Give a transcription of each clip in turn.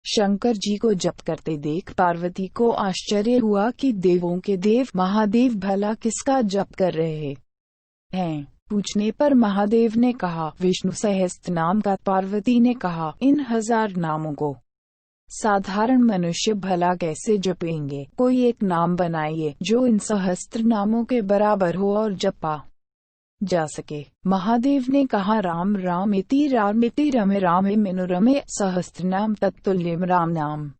शंकर जी को जप करते देख पार्वती को आश्चर्य हुआ कि देवों के देव महादेव भला किसका जप कर रहे हैं। पूछने पर महादेव ने कहा विष्णु सहस्त्र नाम का। पार्वती ने कहा इन 1000 नामों को साधारण मनुष्य भला कैसे जपेंगे, कोई एक नाम बनाइए जो इन सहस्त्र नामों के बराबर हो और जपा जा सके। महादेव ने कहा राम रामेति रमे रामे मनोरमे सहस्त्रनाम तत्तुल्यम राम नाम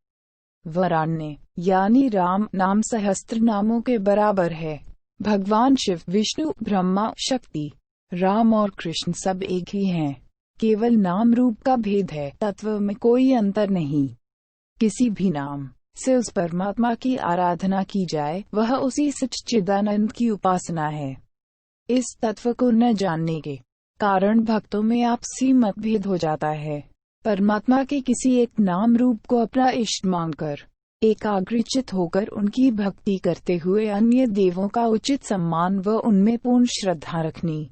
वरान्य, यानी राम नाम सहस्त्र नामों के बराबर है। भगवान शिव, विष्णु, ब्रह्मा, शक्ति, राम और कृष्ण सब एक ही हैं। केवल नाम रूप का भेद है, तत्व में कोई अंतर नहीं। किसी भी नाम से उस परमात्मा की आराधना की जाए वह उसी सच्चिदानंद की उपासना है। इस तत्व को न जानने के कारण भक्तों में आपसी मतभेद हो जाता है। परमात्मा के किसी एक नाम रूप को अपना इष्ट मानकर एकाग्रचित होकर उनकी भक्ति करते हुए अन्य देवों का उचित सम्मान व उनमें पूर्ण श्रद्धा रखनी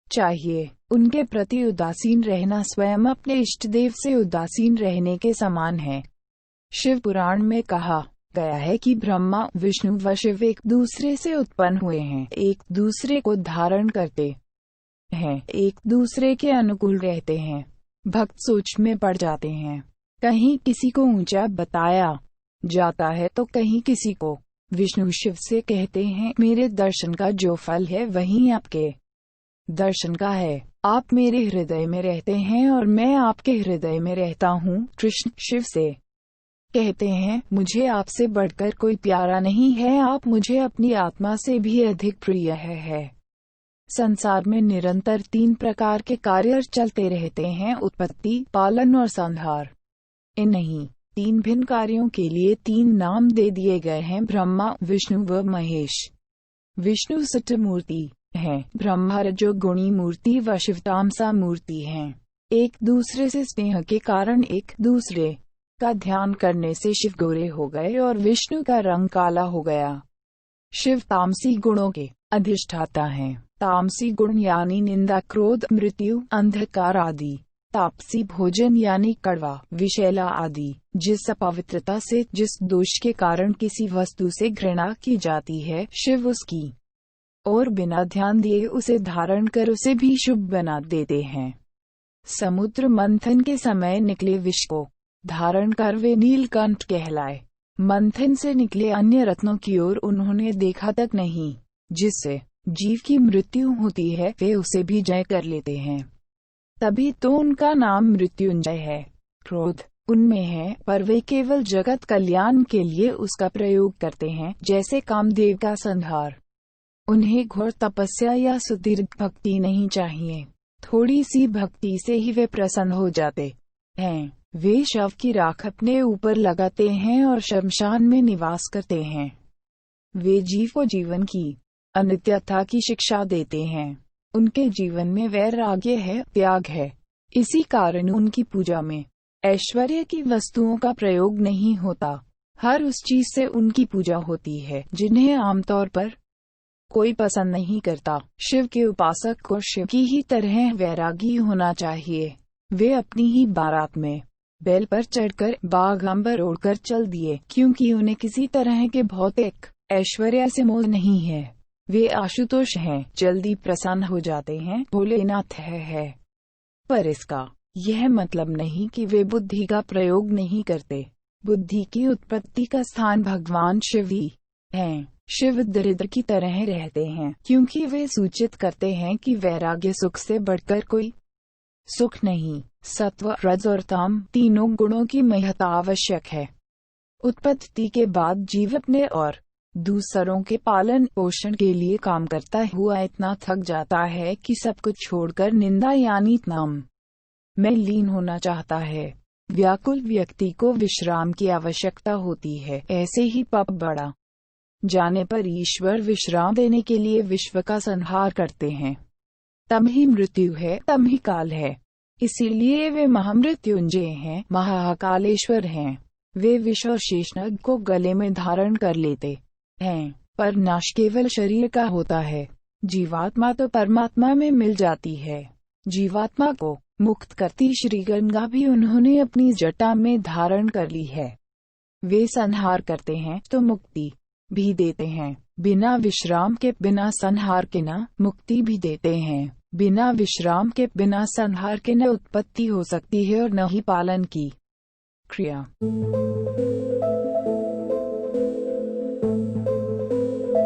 चाहिए। उनके प्रति उदासीन रहना स्वयं अपने इष्ट देव से उदासीन रहने के समान है। शिव पुराण में कहा गया है कि ब्रह्मा, विष्णु व शिव एक दूसरे से उत्पन्न हुए हैं, एक दूसरे को धारण करते हैं, एक दूसरे के अनुकूल रहते हैं। भक्त सोच में पड़ जाते हैं। कहीं किसी को ऊंचा बताया जाता है तो कहीं किसी को। विष्णु शिव से कहते हैं मेरे दर्शन का जो फल है वही आपके दर्शन का है। आप मेरे हृदय में रहते हैं और मैं आपके हृदय में रहता हूँ। कृष्ण शिव से कहते हैं मुझे आपसे बढ़कर कोई प्यारा नहीं है, आप मुझे अपनी आत्मा से भी अधिक प्रिय है। संसार में निरंतर 3 प्रकार के कार्य चलते रहते हैं, उत्पत्ति, पालन और संहार। इन्हीं 3 भिन्न कार्यों के लिए 3 नाम दे दिए गए हैं, ब्रह्मा, विष्णु व महेश। विष्णु सत्य मूर्ति है, ब्रह्मा रजोगुणी मूर्ति व शिव तामसा मूर्ति हैं। एक दूसरे से स्नेह के कारण एक दूसरे का ध्यान करने से शिव गोरे हो गए और विष्णु का रंग काला हो गया। शिव तामसी गुणों के अधिष्ठाता हैं। तामसी गुण यानी निंदा, क्रोध, मृत्यु, अंधकार आदि। तापसी भोजन यानी कड़वा, विषैला आदि। जिस अपवित्रता से, जिस दोष के कारण किसी वस्तु से घृणा की जाती है, शिव उसकी और बिना ध्यान दिए उसे धारण कर उसे भी शुभ बना देते हैं। समुद्र मंथन के समय निकले विष को धारण कर वे नीलकंठ कहलाए। मंथन से निकले अन्य रत्नों की ओर उन्होंने देखा तक नहीं। जिससे जीव की मृत्यु होती है वे उसे भी जय कर लेते हैं, तभी तो उनका नाम मृत्युंजय है। क्रोध उनमें है पर वे केवल जगत कल्याण के लिए उसका प्रयोग करते हैं, जैसे कामदेव का संहार। उन्हें घोर तपस्या या सुदीर्घ भक्ति नहीं चाहिए, थोड़ी सी भक्ति से ही वे प्रसन्न हो जाते हैं। वे शव की राख अपने ऊपर लगाते हैं और शमशान में निवास करते हैं। वे जीव को जीवन की अनित्यता की शिक्षा देते हैं। उनके जीवन में वैराग्य है, त्याग है। इसी कारण उनकी पूजा में ऐश्वर्य की वस्तुओं का प्रयोग नहीं होता। हर उस चीज से उनकी पूजा होती है जिन्हें आमतौर पर कोई पसंद नहीं करता। शिव के उपासक को शिव की ही तरह वैरागी होना चाहिए। वे अपनी ही बारात में बैल पर चढ़कर बागंबर ओढ़कर चल दिए, क्योंकि उन्हें किसी तरह के भौतिक ऐश्वर्य से मोह नहीं है। वे आशुतोष हैं, जल्दी प्रसन्न हो जाते हैं, भोलेनाथ है। पर इसका यह मतलब नहीं कि वे बुद्धि का प्रयोग नहीं करते। बुद्धि की उत्पत्ति का स्थान भगवान शिव ही हैं। शिव दरिद्र की तरह रहते हैं, क्योंकि वे सूचित करते हैं कि वैराग्य सुख से बढ़कर कोई सुख नहीं। सत्व, रज और तम तीनों गुणों की महत्ता आवश्यक है। उत्पत्ति के बाद जीव अपने और दूसरों के पालन पोषण के लिए काम करता हुआ इतना थक जाता है कि सब कुछ छोड़कर निंदा यानी नाम में लीन होना चाहता है। व्याकुल व्यक्ति को विश्राम की आवश्यकता होती है। ऐसे ही पाप बढ़ा जाने पर ईश्वर विश्राम देने के लिए विश्व का संहार करते हैं। तम ही मृत्यु है, तम ही काल है। इसीलिए वे महामृत्युंजय हैं, महाकालेश्वर हैं। वे विष और शेषनाग को गले में धारण कर लेते हैं, पर नाश केवल शरीर का होता है। जीवात्मा तो परमात्मा में मिल जाती है। जीवात्मा को मुक्त करती श्री गंगा भी उन्होंने अपनी जटा में धारण कर ली है। वे संहार करते हैं तो मुक्ति भी देते हैं, बिना विश्राम के, बिना संहार के न मुक्ति भी देते हैं। बिना विश्राम के, बिना संहार के न उत्पत्ति हो सकती है और न ही पालन की क्रिया।